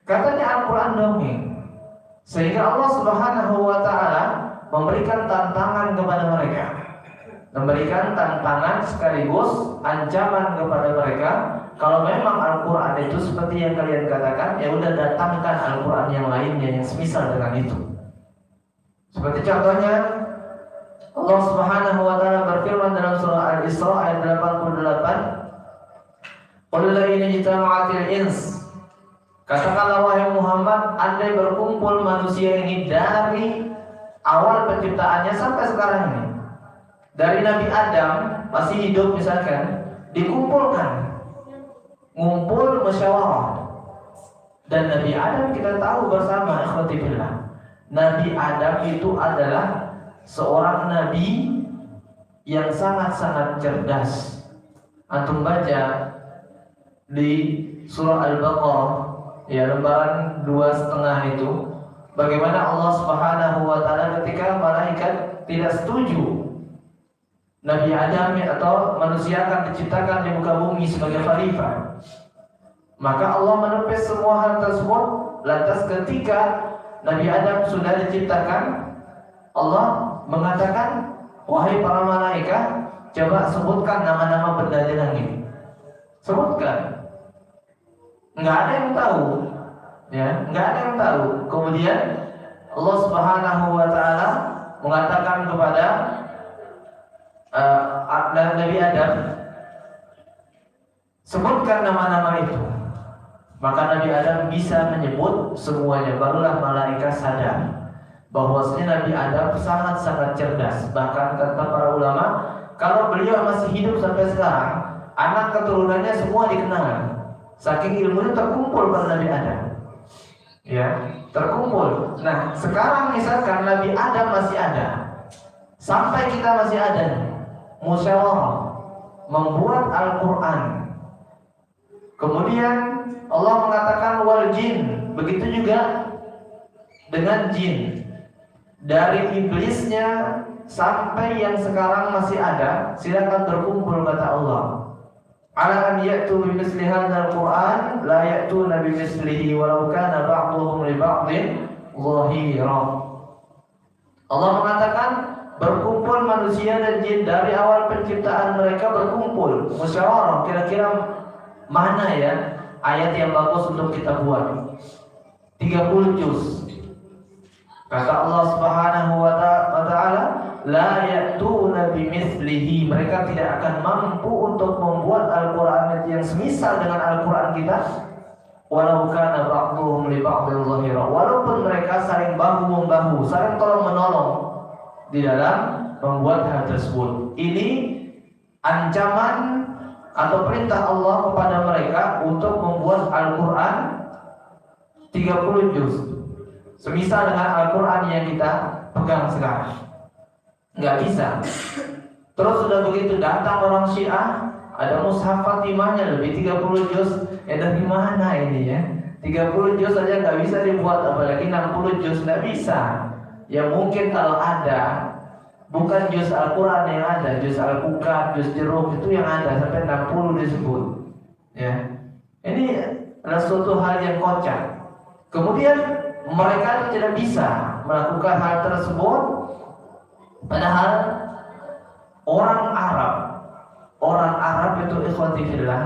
Katanya Al-Quran dongeng, sehingga Allah Subhanahu wa Ta'ala memberikan tantangan kepada mereka, memberikan tantangan sekaligus ancaman kepada mereka. Kalau memang Al-Quran itu seperti yang kalian katakan, ya udah datangkan Al-Quran yang lainnya yang semisal dengan itu. Seperti contohnya Allah Subhanahu wa Ta'ala berfirman dalam surah Al-Isra ayat 88, qul la in ijtama'atil ins, katakanlah wahai Muhammad, andai berkumpul manusia ini dari awal penciptaannya sampai sekarang ini, dari Nabi Adam masih hidup misalkan, dikumpulkan, ngumpul musyawarah. Dan Nabi Adam kita tahu bersama, ikhwati fillah, Nabi Adam itu adalah seorang nabi yang sangat-sangat cerdas. Antum baca di surah Al-Baqarah, ya, lembaran 2,5 itu, bagaimana Allah Subhanahu wa Ta'ala ketika malaikat tidak setuju Nabi Adam atau manusia akan diciptakan di muka bumi sebagai khalifah, maka Allah menepis semua hal tersebut. Lantas ketika Nabi Adam sudah diciptakan, Allah mengatakan, wahai para malaikat, coba sebutkan nama-nama benda di langit. Sebutkan. Nggak ada yang tahu, ya, nggak ada yang tahu. Kemudian Allah Subhanahu wa Ta'ala mengatakan kepada Nabi Adam, sebutkan nama-nama itu. Maka Nabi Adam bisa menyebut semuanya. Barulah malaikat sadar bahwasanya Nabi Adam sangat-sangat cerdas. Bahkan kata para ulama, kalau beliau masih hidup sampai sekarang, anak keturunannya semua dikenal. Saking ilmunya terkumpul pada Nabi Adam, ya, terkumpul. Nah, sekarang misalkan Nabi Adam masih ada, sampai kita masih ada, musyawarah membuat Al-Quran. Kemudian Allah mengatakan wal jin, begitu juga dengan jin. Dari iblisnya sampai yang sekarang masih ada, silakan berkumpul kata Allah. Ala an ya'tu bi misli hadzal Qur'an la ya'tuna bi mislihi walau kana ba'dhuhum li ba'dhin dhahira. Allah mengatakan berkumpul manusia dan jin dari awal penciptaan mereka berkumpul, musyawarah, kira-kira mana ya ayat yang bagus untuk kita buat. 30 juz. Kata Allah Subhanahu wa Ta'ala, la ya'tuna bimithlihi, mereka tidak akan mampu untuk membuat Al-Quran yang semisal dengan Al-Quran kita, walau kana ba'dhuhum li ba'dhin dhahira, walaupun mereka saling bahu-membahu, saling tolong-menolong di dalam membuat hal tersebut. Ini ancaman atau perintah Allah kepada mereka untuk membuat Al-Quran 30 juz, semisal dengan Al-Quran yang kita pegang sekarang. Nggak bisa. Terus sudah begitu datang orang Syiah, ada mushaf Fatimahnya lebih 30 juz. Dari mana ini ya? 30 juz saja nggak bisa dibuat, apalagi 60 juz nggak bisa. Ya mungkin kalau ada, bukan juz Al-Quran yang ada, juz Al-Bukat, juz Jeruk itu yang ada sampai 60 disebut. Ya, ini adalah suatu hal yang kocak. Kemudian mereka tidak bisa melakukan hal tersebut, padahal orang Arab itu ikhwati fillah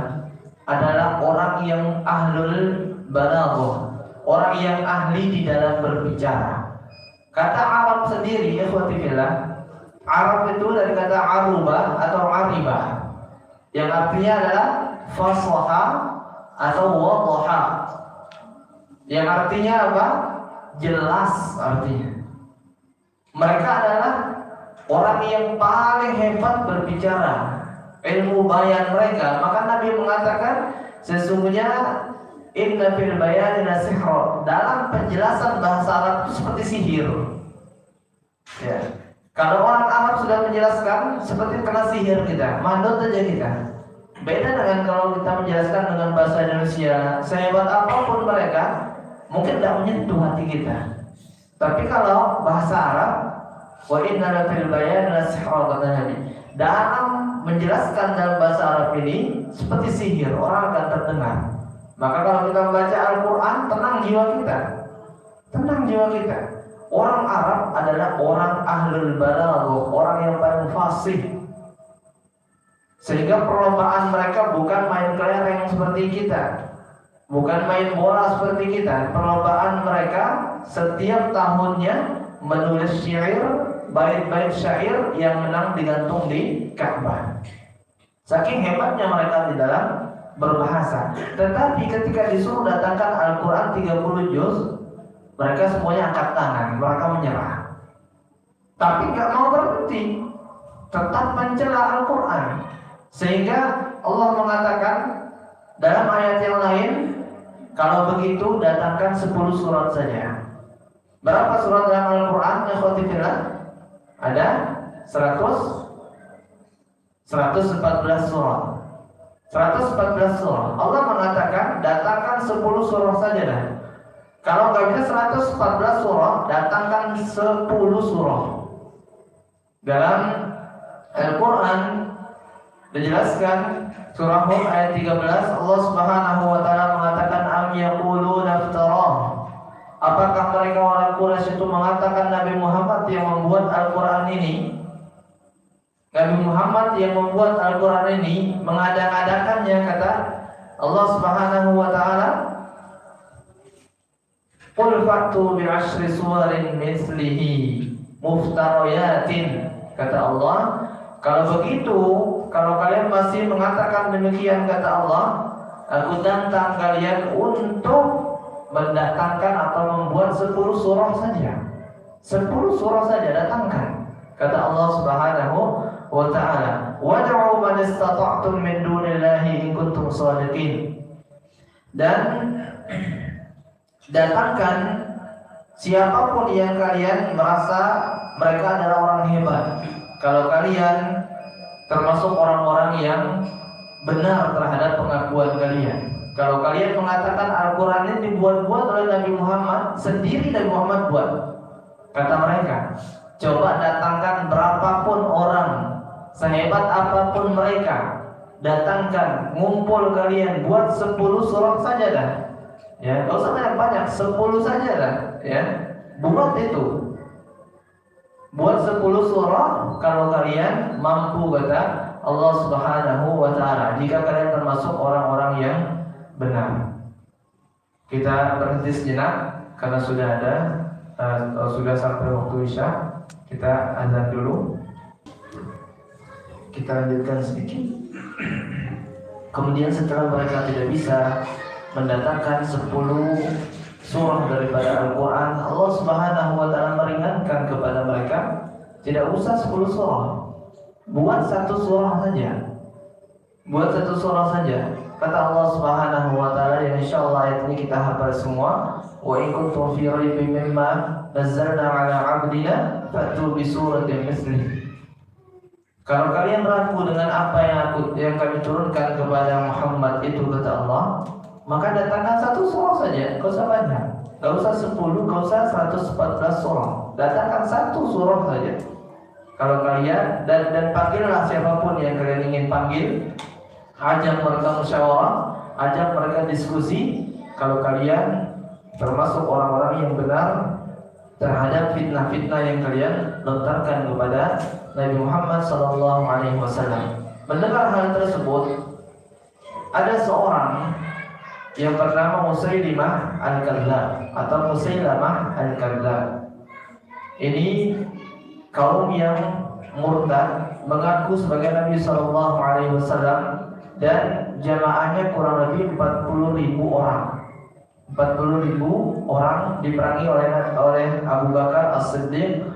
adalah orang yang ahlul balaghah, orang yang ahli di dalam berbicara. Kata Arab sendiri ikhwati fillah, Arab itu dari kata arubah atau aribah, yang artinya adalah fasaha atau wadhaha, yang artinya apa? Jelas artinya. Mereka adalah orang yang paling hebat berbicara, ilmu bayan mereka. Maka Nabi mengatakan sesungguhnya inna fil bayani lasihra, dalam penjelasan bahasa Arab itu seperti sihir. Ya. Kalau orang Arab sudah menjelaskan seperti kena sihir kita, mandot aja kita. Beda dengan kalau kita menjelaskan dengan bahasa Indonesia, sehebat apapun mereka, mungkin tidak menyentuh hati kita. Tapi kalau bahasa Arab, wa inna fil bayani lasihra, kata Nabi, dalam menjelaskan dalam bahasa Arab ini seperti sihir, orang akan terdengar. Maka kalau kita membaca Al-Quran, tenang jiwa kita. Tenang jiwa kita. Orang Arab adalah orang ahlul balaghah, orang yang paling fasih. Sehingga perlombaan mereka bukan main kelereng seperti kita, bukan main bola seperti kita. Perlombaan mereka setiap tahunnya menulis syair, bait-bait syair yang menang digantung di Ka'bah. Saking hebatnya mereka di dalam berbahasa. Tetapi ketika disuruh datangkan Al-Quran 30 juz, mereka semuanya angkat tangan, mereka menyerah. Tapi gak mau berhenti, tetap mencela Al-Quran. Sehingga Allah mengatakan dalam ayat yang lain, kalau begitu datangkan 10 surat saja. Berapa surat dalam Al-Quran? Ada 114 surat. 114 surah. Allah mengatakan datangkan 10 surah saja dah. Kalau nggak bisa 114 surah, datangkan 10 surah. Dalam Al-Quran dijelaskan surah Hud ayat 13, Allah Subhanahu wa taala mengatakan am yaquluna iftarah. Apakah mereka orang Quraisy itu mengatakan Nabi Muhammad yang membuat Al-Quran ini? Nabi Muhammad yang membuat Al-Quran ini mengada-adakannya, kata Allah Subhanahu wa taala, qul fa'tu bi'ashri suwarin mislihi muftariyatin. Kata Allah, kalau begitu, kalau kalian masih mengatakan demikian, kata Allah, aku tantang kalian untuk mendatangkan atau membuat 10 surah saja. 10 surah saja datangkan. Kata Allah Subhanahu wa ta'ala, wad'u man istata'tum min dunillahi in kuntum shadiqin. Dan datangkan siapapun yang kalian merasa mereka adalah orang hebat. Kalau kalian termasuk orang-orang yang benar terhadap pengakuan kalian. Kalau kalian mengatakan Al-Quran ini dibuat-buat oleh Nabi Muhammad, sendiri Nabi Muhammad buat, kata mereka, coba datangkan berapapun orang, sehebat apapun mereka, datangkan, ngumpul kalian, buat 10 surah saja dah. Ya, gak usah banyak-banyak, 10 saja dah. Ya, buat itu. Buat 10 surah kalau kalian mampu, kata Allah Subhanahu wa ta'ala, jika kalian termasuk orang-orang yang benar. Kita berhenti sejenak karena sudah sampai waktu Isya. Kita azan dulu. Kita lanjutkan sedikit. Kemudian setelah mereka tidak bisa mendatangkan 10 surah daripada Al-Quran, Allah Subhanahu wa ta'ala meringankan kepada mereka, tidak usah 10 surah, buat 1 surah saja. Buat 1 surah saja. Kata Allah Subhanahu wa ta'ala, yang insyaallah ayat ini kita hafal semua, wa in kuntum fi raibin mimma nazzalna 'ala 'abdina fa'tu bi suratin mislihi. Kalau kalian ragu dengan apa yang kami turunkan kepada Muhammad itu, kata Allah, maka datangkan satu surah saja, gak usah banyak, gak usah 10, gak usah 114 surah, datangkan satu surah saja. Kalau kalian dan panggillah siapapun yang kalian ingin panggil, ajak mereka musyawarah, ajak mereka diskusi. Kalau kalian termasuk orang-orang yang benar terhadap fitnah-fitnah yang kalian lontarkan kepada Nabi Muhammad SAW. Mendengar hal tersebut, ada seorang yang bernama Musailimah Al-Kadzdzab atau Musailamah Al-Kadzdzab. Ini kaum yang murtad, mengaku sebagai Nabi SAW, dan jamaahnya kurang lebih 40.000 orang. 40.000 orang diperangi oleh Abu Bakar As-Siddiq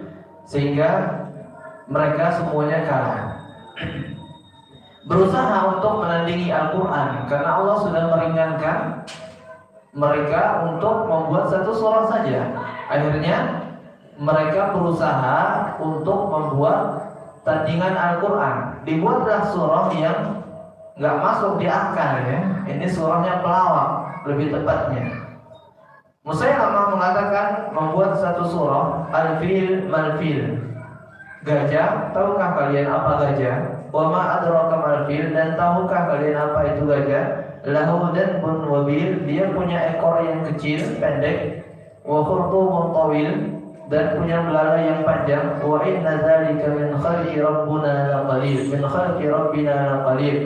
sehingga mereka semuanya kalah. Berusaha untuk menandingi Al-Quran karena Allah sudah meringankan mereka untuk membuat satu surah saja. Akhirnya mereka berusaha untuk membuat tandingan Al-Quran. Dibuatlah surah yang nggak masuk di akal ya. Ini surahnya pelawak lebih tepatnya. Musailamah mengatakan membuat satu surah Al-Fil Mal-Fil. Gajah, tahukah kalian apa gajah? Wa ma adraka mal-fil, dan tahukah kalian apa itu gajah? Lahu danbun wabil, dia punya ekor yang kecil, pendek. Wa khurtumun tawil, dan punya belalai yang panjang. Wa inna dzalika min khalqi rabbina laqalil, min khalqi rabbina laqalil.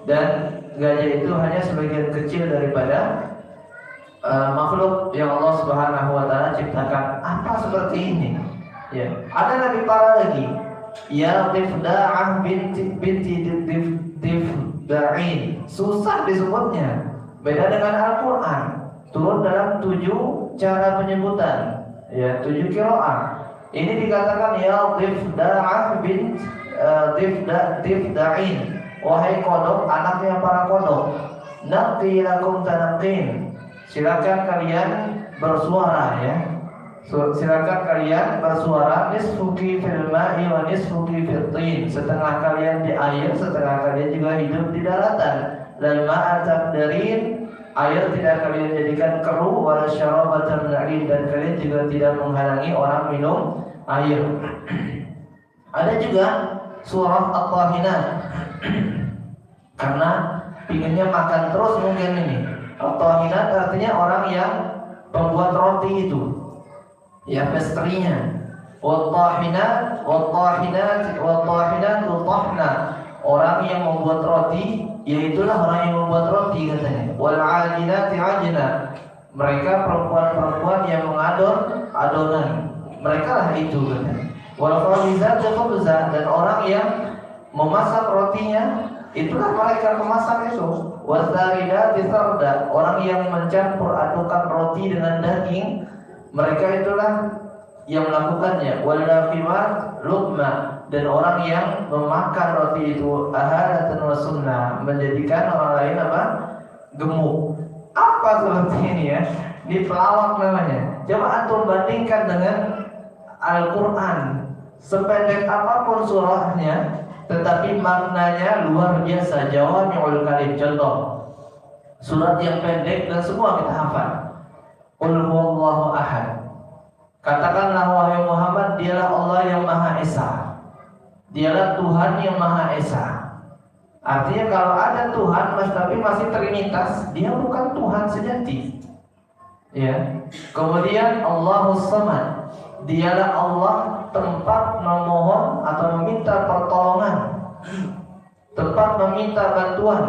Dan gajah itu hanya sebagian kecil daripada makhluk yang Allah Subhanahu wa taala ciptakan. Apa seperti ini? Ya, ada lebih parah lagi. Ya Difda'ah binti Difda'in. Susah disebutnya. Beda dengan Al-Quran. Turun dalam 7 cara penyebutan. Ya, 7 qiraah. Ini dikatakan ya Difda'ah bint Difda'in. Wahai kodok, anaknya para kodok. Naqi lakum tanaqin. Silakan kalian bersuara ya. Silakan kalian bersuara, nisfuki fil ma'i wa nisfuki fil tin. Setengah kalian di air, setengah kalian juga hidup di daratan. Dan ma'atak darin, air tidak kalian jadikan keruh, wala syarabatan na'in, dan kalian juga tidak menghalangi orang minum air. Ada juga surah At-Tahinat. Karena pinginnya makan terus mungkin ini. At-Tahinat artinya orang yang pembuat roti itu. Ya, pestrinya. Wat-tahinat tahna. Orang yang membuat roti, yaitulah orang yang membuat roti katanya. Wal-'ajinati 'ajna. Mereka perempuan-perempuan yang mengadon adonan. Mereka lah itu katanya. Wal-khabizati khubza, dan orang yang memasak rotinya, itulah mereka pemasak itu. Wasaridati sarda, orang yang mencampur adukan roti dengan daging, mereka itulah yang melakukannya. Walafimat luqma, dan orang yang memakan roti itu ahadatan wa sunnah, menjadikan orang lain apa? Gemuk. Apa seperti ini ya? Di pelawak namanya. Coba antum bandingkan dengan Al-Quran. Sependek apapun surahnya, tetapi maknanya luar biasa. Jawami'ul kalim. Contoh, surat yang pendek dan semua kita hafal. Qul huwallahu ahad. Katakanlah wahai Muhammad, dialah Allah yang Maha Esa. Dialah Tuhan yang Maha Esa. Artinya kalau ada Tuhan tapi masih trinitas, dia bukan Tuhan sejati. Ya. Kemudian Allahus Samad. Dialah Allah tempat memohon atau meminta pertolongan, tempat meminta bantuan.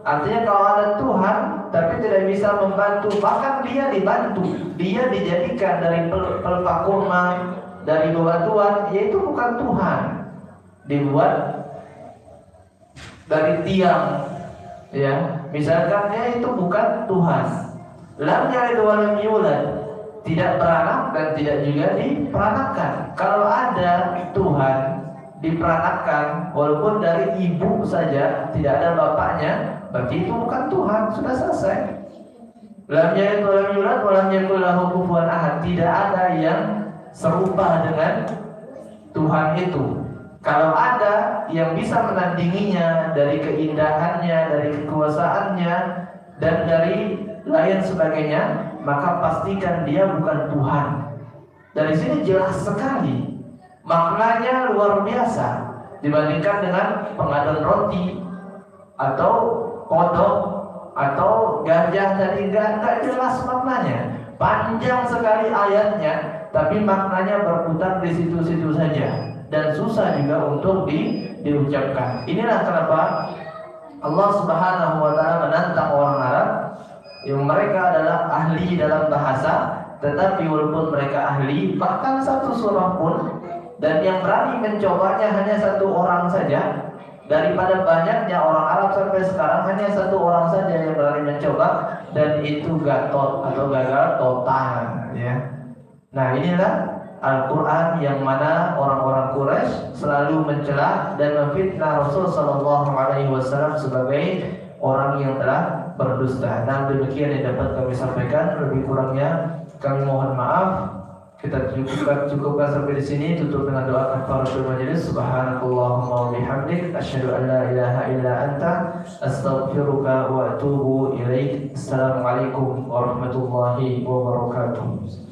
Artinya kalau ada Tuhan tapi tidak bisa membantu, bahkan dia dibantu, dia dijadikan dari pelepah kurma, dari bebatuan, yaitu bukan Tuhan. Dibuat dari tiang, ya, misalkan itu bukan Tuhan. Lam yalid wa lam yulad, tidak beranak dan tidak juga diperanakkan. Kalau ada Tuhan diperanakkan, walaupun dari ibu saja, tidak ada bapaknya, berarti itu bukan Tuhan, sudah selesai. Lam yalid wa lam yulad wa lam yakul lahu kufuwan ahad, tidak ada yang serupa dengan Tuhan itu. Kalau ada yang bisa menandinginya dari keindahannya, dari kekuasaannya, dan dari lain sebagainya, maka pastikan dia bukan Tuhan. Dari sini jelas sekali, maknanya luar biasa dibandingkan dengan pengadon roti atau kodok atau gajah tadi, enggak jelas maknanya. Panjang sekali ayatnya, tapi maknanya berputar di situ-situ saja dan susah juga untuk diucapkan. Inilah kenapa Allah Subhanahu wa taala menantang orang Arab yang mereka adalah ahli dalam bahasa, tetapi walaupun mereka ahli bahkan satu surah pun, dan yang berani mencobanya hanya satu orang saja. Daripada banyaknya orang Arab sampai sekarang, hanya satu orang saja yang berani mencoba, dan itu gatot atau gagal total, ya. Nah, inilah Al-Quran yang mana orang-orang Quraisy selalu mencela dan memfitnah Rasul Sallallahu Alaihi Wasallam sebagai orang yang telah berdusta. Dan demikian yang dapat kami sampaikan. Lebih kurangnya kami mohon maaf. Kita cukupkan sampai di sini. Tutup dengan doa kafaratul majelis. Subhanakallahumma wa bihamdik, asyhadu an la ilaha illa anta, astaghfiruka wa atubu ilaik. Assalamualaikum warahmatullahi wabarakatuh.